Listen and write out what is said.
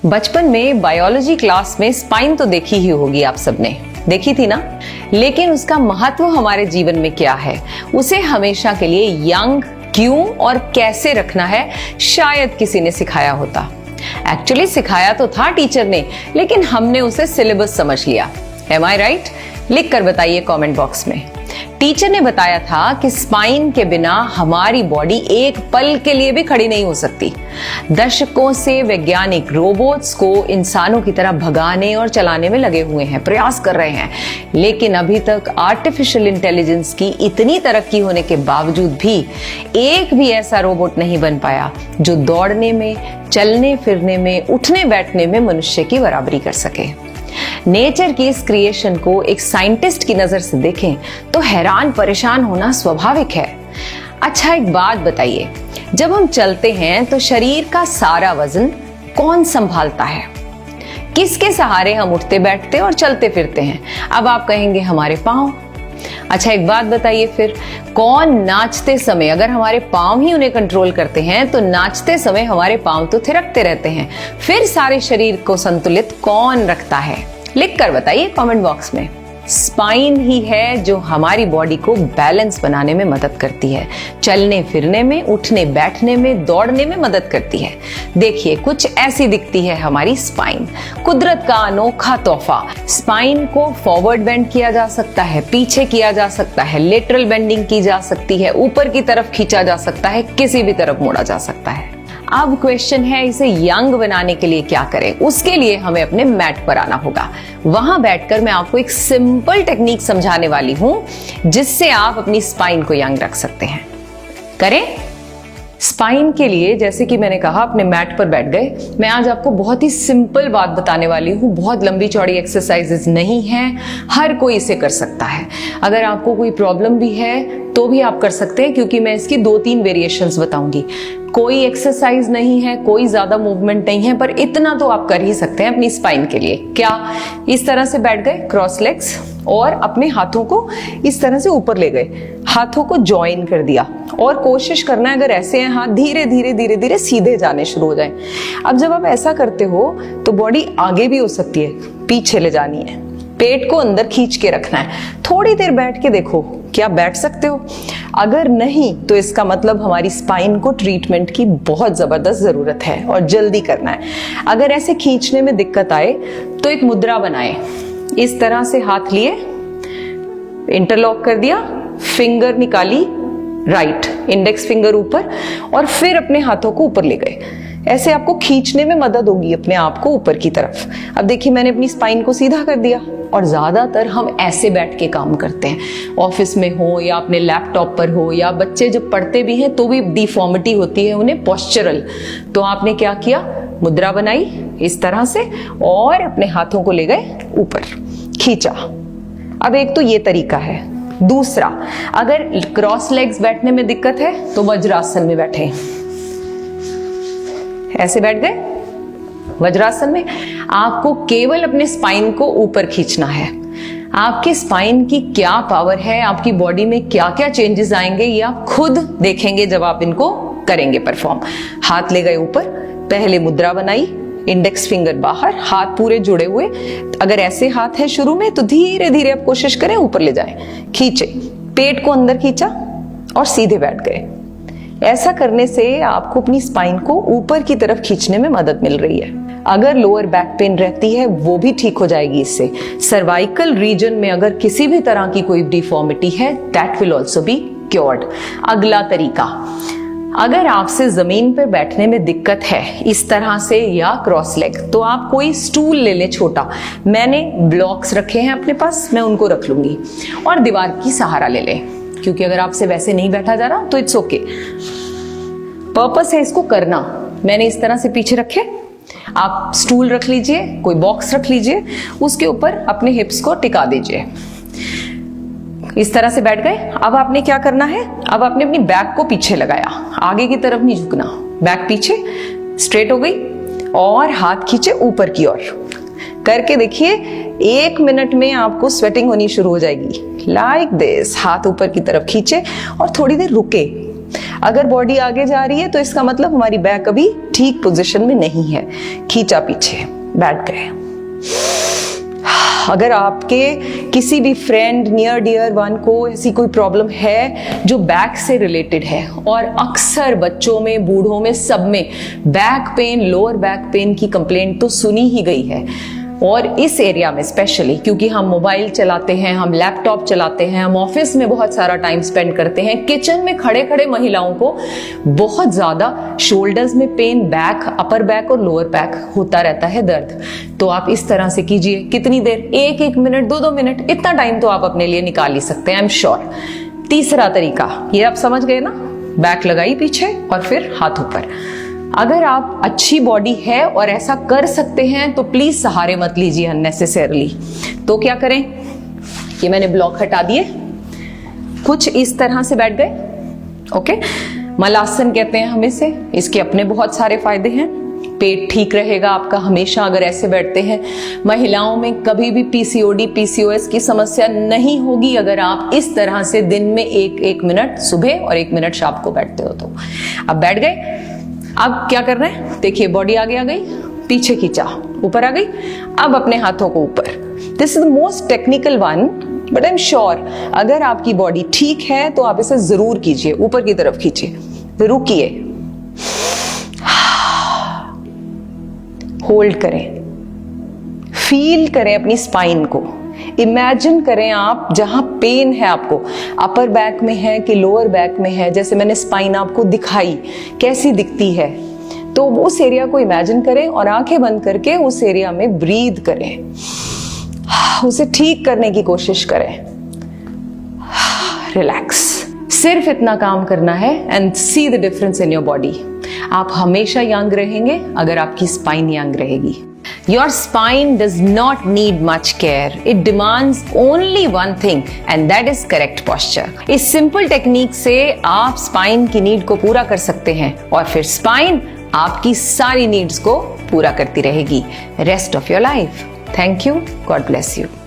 बचपन में biology class में स्पाइन तो देखी ही होगी आप सबने, देखी थी ना। लेकिन उसका महत्व हमारे जीवन में क्या है, उसे हमेशा के लिए यंग क्यों और कैसे रखना है, शायद किसी ने सिखाया होता। एक्चुअली सिखाया तो था टीचर ने, लेकिन हमने उसे सिलेबस समझ लिया। एम आई राइट? लिख कर बताइए कमेंट बॉक्स में। टीचर ने बताया था कि स्पाइन के बिना हमारी बॉडी एक पल के लिए भी खड़ी नहीं हो सकती। दशकों से वैज्ञानिक रोबोट्स को इंसानों की तरह भगाने और चलाने में लगे हुए हैं, प्रयास कर रहे हैं, लेकिन अभी तक आर्टिफिशियल इंटेलिजेंस की इतनी तरक्की होने के बावजूद भी एक भी ऐसा रोबोट नहीं बन पाया जो दौड़ने में, चलने फिरने में, उठने बैठने में मनुष्य की बराबरी कर सके। नेचर की इस क्रिएशन को एक साइंटिस्ट की नजर से देखें तो हैरान परेशान होना स्वाभाविक है। अच्छा, एक बात बताइए, जब हम चलते हैं तो शरीर का सारा वजन कौन संभालता है? किसके सहारे हम उठते बैठते और चलते फिरते हैं? अब आप कहेंगे हमारे पांव। अच्छा, एक बात बताइए फिर, कौन नाचते समय, अगर हमारे पांव ही उन्हें कंट्रोल करते हैं तो नाचते समय हमारे पांव तो थिरकते रहते हैं, फिर सारे शरीर को संतुलित कौन रखता है? लिख कर बताइए कमेंट बॉक्स में। स्पाइन ही है जो हमारी बॉडी को बैलेंस बनाने में मदद करती है, चलने फिरने में, उठने बैठने में, दौड़ने में मदद करती है। देखिए, कुछ ऐसी दिखती है हमारी स्पाइन, कुदरत का अनोखा तोहफा। स्पाइन को फॉरवर्ड बेंड किया जा सकता है, पीछे किया जा सकता है, लेटरल बेंडिंग की जा सकती है, ऊपर की तरफ खींचा जा सकता है, किसी भी तरफ मोड़ा जा सकता है। अब क्वेश्चन है, इसे यंग बनाने के लिए क्या करें? उसके लिए हमें अपने मैट पर आना होगा। वहां बैठकर मैं आपको एक सिंपल टेक्निक समझाने वाली हूं जिससे आप अपनी स्पाइन को यंग रख सकते हैं। करें? स्पाइन के लिए, जैसे कि मैंने कहा, अपने मैट पर बैठ गए। मैं आज आपको बहुत ही सिंपल बात बताने वाली हूँ, बहुत लंबी चौड़ी एक्सरसाइजेस नहीं हैं, हर कोई इसे कर सकता है। अगर आपको कोई प्रॉब्लम भी है तो भी आप कर सकते हैं, क्योंकि मैं इसकी 2-3 वेरिएशंस बताऊंगी। कोई एक्सरसाइज नहीं है, कोई ज्यादा मूवमेंट नहीं है, पर इतना तो आप कर ही सकते हैं अपनी स्पाइन के लिए। क्या? इस तरह से बैठ गए क्रॉस लेग्स और अपने हाथों को इस तरह से ऊपर ले गए, हाथों को ज्वाइन कर दिया और कोशिश करना है, अगर ऐसे हैं हाथ, धीरे धीरे धीरे धीरे सीधे जाने शुरू हो जाए। अब जब आप ऐसा करते हो तो बॉडी आगे भी हो सकती है, पीछे ले जानी है, पेट को अंदर खींच के रखना है। थोड़ी देर बैठ के देखो, क्या बैठ सकते हो? अगर नहीं तो इसका मतलब हमारी स्पाइन को ट्रीटमेंट की बहुत जबरदस्त जरूरत है और जल्दी करना है। अगर ऐसे खींचने में दिक्कत आए तो एक मुद्रा बनाए, इस तरह से हाथ लिए, इंटरलॉक कर दिया, फिंगर निकाली, राइट इंडेक्स फिंगर ऊपर, और फिर अपने हाथों को ऊपर ले गए। ऐसे आपको खींचने में मदद होगी अपने आप को ऊपर की तरफ। अब देखिए, मैंने अपनी स्पाइन को सीधा कर दिया। और ज्यादातर हम ऐसे बैठ के काम करते हैं, ऑफिस में हो या अपने लैपटॉप पर हो, या बच्चे जब पढ़ते भी हैं तो भी डिफॉर्मिटी होती है उन्हें, पोस्चरल। तो आपने क्या किया? मुद्रा बनाई इस तरह से और अपने हाथों को ले गए ऊपर, खींचा। अब एक तो ये तरीका है। दूसरा, अगर क्रॉस लेग्स बैठने में दिक्कत है तो वज्रासन में बैठे, ऐसे बैठ गए वज्रासन में। आपको केवल अपने स्पाइन को ऊपर खींचना है। आपकी स्पाइन की क्या पावर है, आपकी बॉडी में क्या क्या चेंजेस आएंगे, ये आप खुद देखेंगे जब आप इनको करेंगे परफॉर्म। हाथ ले गए ऊपर, पहले मुद्रा बनाई, इंडेक्स फिंगर बाहर, हाथ पूरे जुड़े हुए। अगर ऐसे हाथ है शुरू में तो धीरे धीरे आप कोशिश करें ऊपर ले जाएं, खींचे, पेट को अंदर खींचा और सीधे बैठ गए। ऐसा करने से आपको अपनी स्पाइन को ऊपर की तरफ खींचने में मदद मिल रही है। अगर लोअर बैक पेन रहती है वो भी ठीक हो जाएगी इससे। सर्वाइकल रीजन में अगर किसी भी तरह की कोई डिफॉर्मिटी है, that will also be cured. अगला तरीका, अगर आपसे जमीन पर बैठने में दिक्कत है इस तरह से या क्रॉस लेग, तो आप कोई स्टूल ले ले छोटा। मैंने ब्लॉक्स रखे हैं अपने पास, मैं उनको रख लूंगी, और दीवार की सहारा ले ले, क्योंकि अगर आपसे वैसे नहीं बैठा जा रहा तो इट्स ओके। पर्पस है इसको करना। मैंने इस तरह से पीछे रखे, आप स्टूल रख लीजिए, कोई बॉक्स रख लीजिए, उसके ऊपर अपने हिप्स को टिका दीजिए, इस तरह से बैठ गए। अब आपने क्या करना है? अब आपने अपनी बैक को पीछे लगाया, आगे की तरफ नहीं झुकना, बैक पीछे स्ट्रेट हो गई और हाथ खींचे ऊपर की ओर। करके देखिए, 1 मिनट में आपको स्वेटिंग होनी शुरू हो जाएगी। लाइक दिस, हाथ ऊपर की तरफ खींचे और थोड़ी देर रुके। अगर बॉडी आगे जा रही है तो इसका मतलब हमारी बैक अभी ठीक पोजीशन में नहीं है। खींचा पीछे, बैठ गए। अगर आपके किसी भी फ्रेंड, नियर डियर वन को ऐसी कोई प्रॉब्लम है जो बैक से रिलेटेड है, और अक्सर बच्चों में, बूढ़ों में, सब में back pain, lower back pain की कंप्लेंट तो सुनी ही गई है। और इस एरिया में स्पेशली, क्योंकि हम मोबाइल चलाते हैं, हम लैपटॉप चलाते हैं, हम ऑफिस में बहुत सारा टाइम स्पेंड करते हैं, किचन में खड़े खड़े महिलाओं को बहुत ज्यादा शोल्डर्स में पेन, बैक, अपर बैक और लोअर बैक होता रहता है दर्द। तो आप इस तरह से कीजिए। कितनी देर? 1-1 मिनट, 2-2 मिनट, इतना टाइम तो आप अपने लिए निकाल ही सकते हैं, आई एम श्योर। तीसरा तरीका, ये आप समझ गए ना, बैक लगाई पीछे और फिर हाथ ऊपर। अगर आप अच्छी बॉडी है और ऐसा कर सकते हैं तो प्लीज सहारे मत लीजिए अननेसेसरली। तो क्या करें? ये मैंने ब्लॉक हटा दिए, कुछ इस तरह से बैठ गए। ओके, मलासन कहते हैं हम इसे। इसके अपने बहुत सारे फायदे हैं। पेट ठीक रहेगा आपका हमेशा अगर ऐसे बैठते हैं। महिलाओं में कभी भी पीसीओडी, पीसीओएस की समस्या नहीं होगी अगर आप इस तरह से दिन में 1-1 मिनट सुबह और 1 मिनट शाम को बैठते हो तो। अब बैठ गए। अब क्या कर रहे हैं? देखिए, बॉडी आगे आ गई, पीछे खींचा, ऊपर आ गई। अब अपने हाथों को ऊपर। This is the most technical one, but I am sure अगर आपकी बॉडी ठीक है तो आप इसे जरूर कीजिए। ऊपर की तरफ खींचिए, रुकिए, होल्ड करें, फील करें अपनी स्पाइन को। इमेजिन करें आप जहां पेन है आपको, अपर बैक में है कि लोअर बैक में है। जैसे मैंने स्पाइन आपको दिखाई कैसी दिखती है, तो उस एरिया को इमेजिन करें और आंखें बंद करके उस एरिया में ब्रीद करें, उसे ठीक करने की कोशिश करें। रिलैक्स, सिर्फ इतना काम करना है and see the difference in your body. आप हमेशा यंग रहेंगे अगर आपकी स्पाइन यंग रहेगी। Your spine does not need much care. It demands only one thing and that is correct posture. इस simple टेक्निक से आप स्पाइन की नीड को पूरा कर सकते हैं और फिर स्पाइन आपकी सारी नीड्स को पूरा करती रहेगी rest of your life. Thank you. God bless you.